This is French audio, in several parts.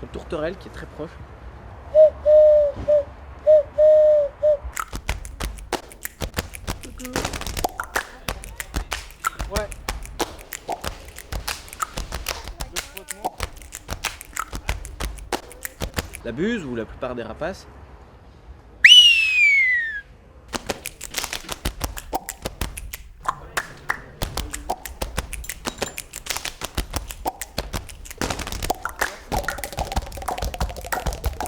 Une tourterelle qui est très proche. Ouais. La buse ou la plupart des rapaces.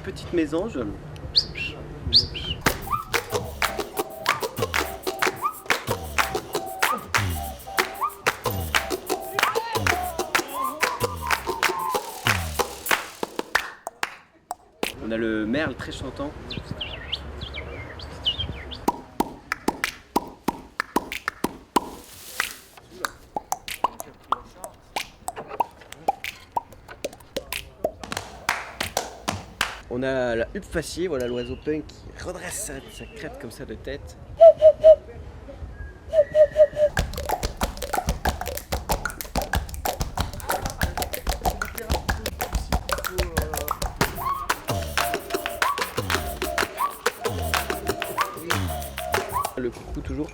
Petite mésange. On a le merle très chantant. On a la huppe faciée, voilà l'oiseau punk qui redresse sa crête comme ça de tête. Le coucou toujours.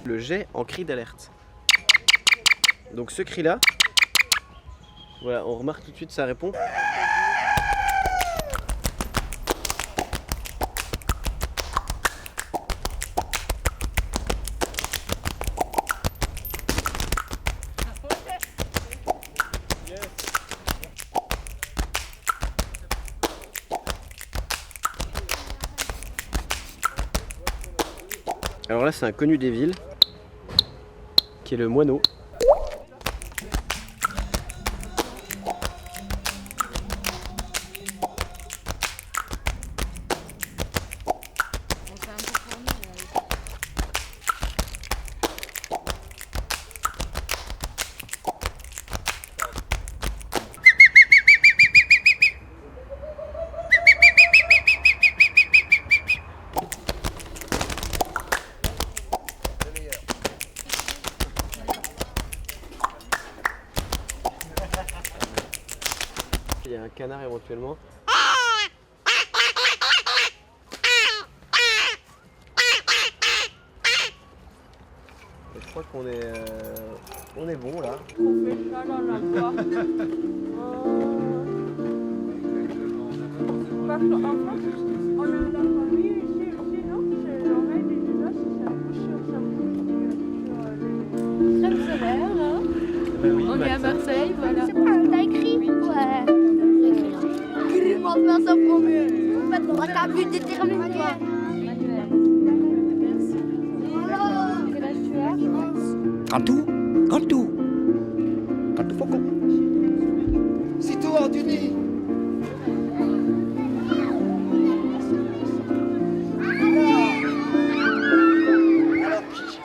Le jet en cri d'alerte. Donc ce cri là, voilà, on remarque tout de suite ça répond. Alors là c'est un connu des villes, qui est le moineau. Il y a un canard éventuellement. Et je crois qu'on est bon là. On fait ça dans la boîte. Parce qu'en France, on a la famille ici, non? C'est l'oreille des dinosaures, ça bouge sur les crèmes solaires, là. On est à Marseille, voilà. C'est pas, t'as écrit? Ouais. On va faire ça pour mieux. En fait, on va qu'à but déterminé, toi. Merci. Quel âge tu as? Cantou, Foco. C'est toi, Duny.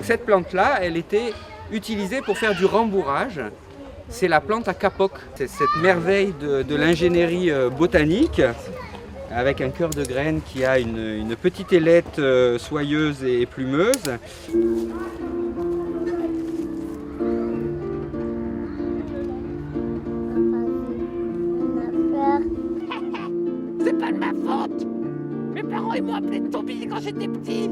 Cette plante-là, elle était utilisée pour faire du rembourrage. C'est la plante à capoc. C'est cette merveille de l'ingénierie botanique, avec un cœur de graine qui a une petite ailette soyeuse et plumeuse. C'est pas de ma faute. Mes parents ils m'ont appelé Toby quand j'étais petit.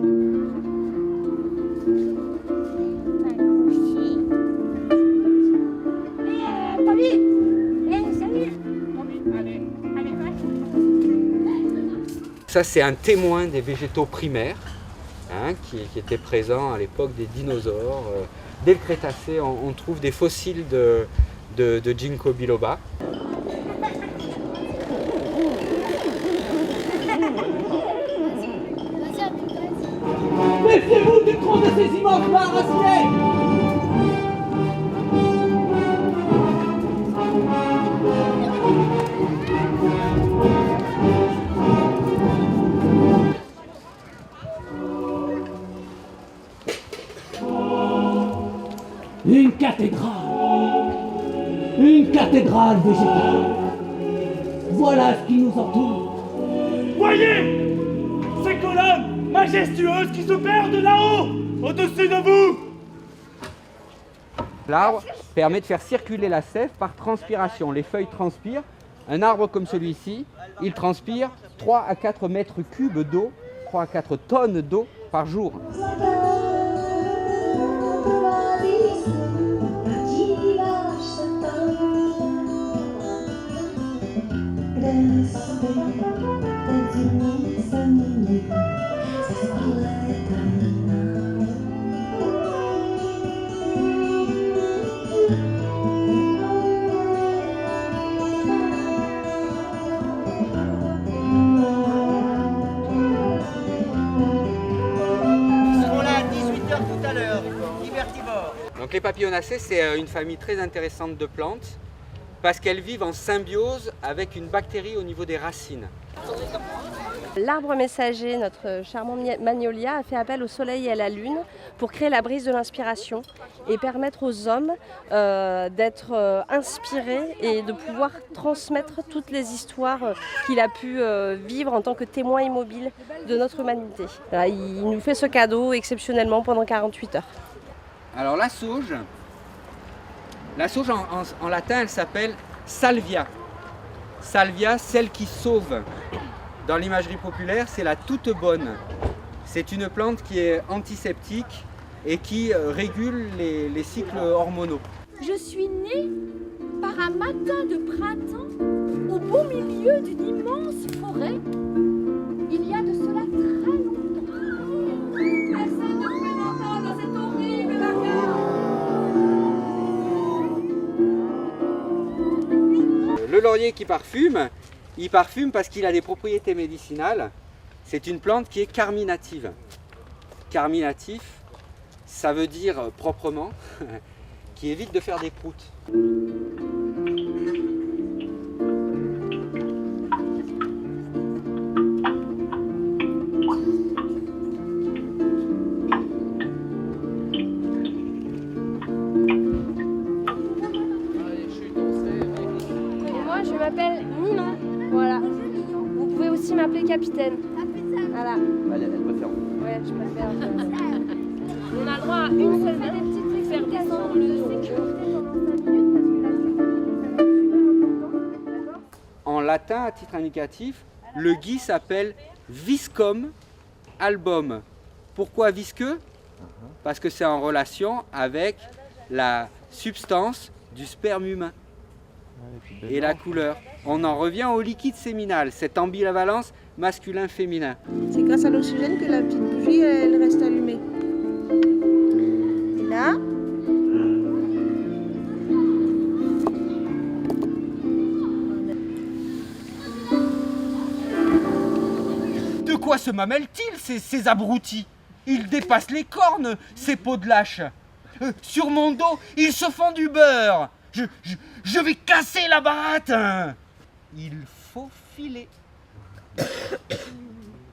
Ça, c'est un témoin des végétaux primaires qui étaient présents à l'époque des dinosaures. Dès le Crétacé, on trouve des fossiles de Ginkgo biloba. Une cathédrale. Une cathédrale végétale. Voilà ce qui nous entoure. Voyez ces colonnes majestueuses qui se perdent là-haut, au-dessus de vous. L'arbre permet de faire circuler la sève par transpiration. Les feuilles transpirent. Un arbre comme celui-ci, il transpire 3 à 4 mètres cubes d'eau, 3 à 4 tonnes d'eau par jour. Donc les papillonacées, c'est une famille très intéressante de plantes parce qu'elles vivent en symbiose avec une bactérie au niveau des racines. L'arbre messager, notre charmant magnolia, a fait appel au soleil et à la lune pour créer la brise de l'inspiration et permettre aux hommes d'être inspirés et de pouvoir transmettre toutes les histoires qu'il a pu vivre en tant que témoin immobile de notre humanité. Voilà, il nous fait ce cadeau exceptionnellement pendant 48 heures. Alors la sauge en latin, elle s'appelle salvia. Salvia, celle qui sauve. Dans l'imagerie populaire, c'est la toute bonne. C'est une plante qui est antiseptique et qui régule les cycles hormonaux. Je suis née par un matin de printemps au beau milieu d'une immense forêt. Il y a de cela très longtemps. Personne ne pouvait m'entendre dans cette horrible bagarre. Le laurier qui parfume, il parfume parce qu'il a des propriétés médicinales. C'est une plante qui est carminative. Carminatif, ça veut dire proprement, qui évite de faire des proutes. Moi, je m'appelle Nina. Voilà. Vous pouvez aussi m'appeler capitaine. Voilà. Elle préfère. Ouais, je préfère. On a le droit à une seule main pour faire descendre le dos. En latin, à titre indicatif, le gui s'appelle viscum album. Pourquoi visqueux? Parce que c'est en relation avec la substance du sperme humain et la couleur. On en revient au liquide séminal, cette ambivalence masculin-féminin. C'est grâce à l'oxygène que la petite bougie elle reste allumée. Et là, De quoi se mamellent-ils, ces abrutis? Ils dépassent les cornes, ces peaux de lâche. Sur mon dos, ils se font du beurre. Je vais casser la baratte. Il faut filer.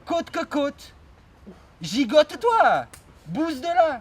Côte que côte. Gigote-toi. Bouse de là.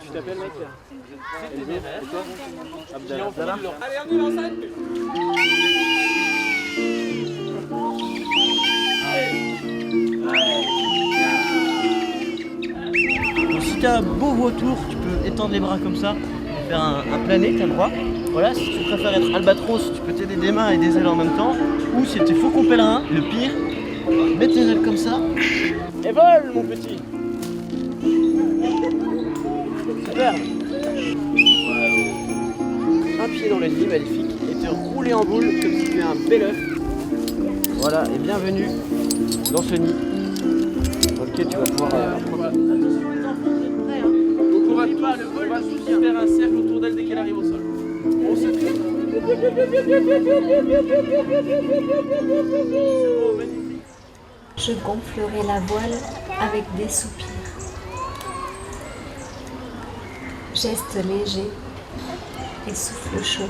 Tu t'appelles mec? Et toi? Abdallah. Allez, on y va, on s'arrête plus. Donc, si t'as un beau vautour, tu peux étendre les bras comme ça et faire un plané, t'as le droit. Voilà, si tu préfères être albatros, tu peux t'aider des mains et des ailes en même temps. Ou si t'es faucon pèlerin, le pire, mets tes ailes comme ça et vole mon petit. Super. Un pied dans le lit, magnifique, et te rouler en boule comme si tu étais un bel œuf. Voilà, et bienvenue dans ce nid dans lequel tu vas pouvoir prendre. Donc on va tous faire un cercle autour d'elle dès qu'elle arrive au sol. On se trie. Je gonflerai la voile avec des soupirs. Geste léger et souffle chaud.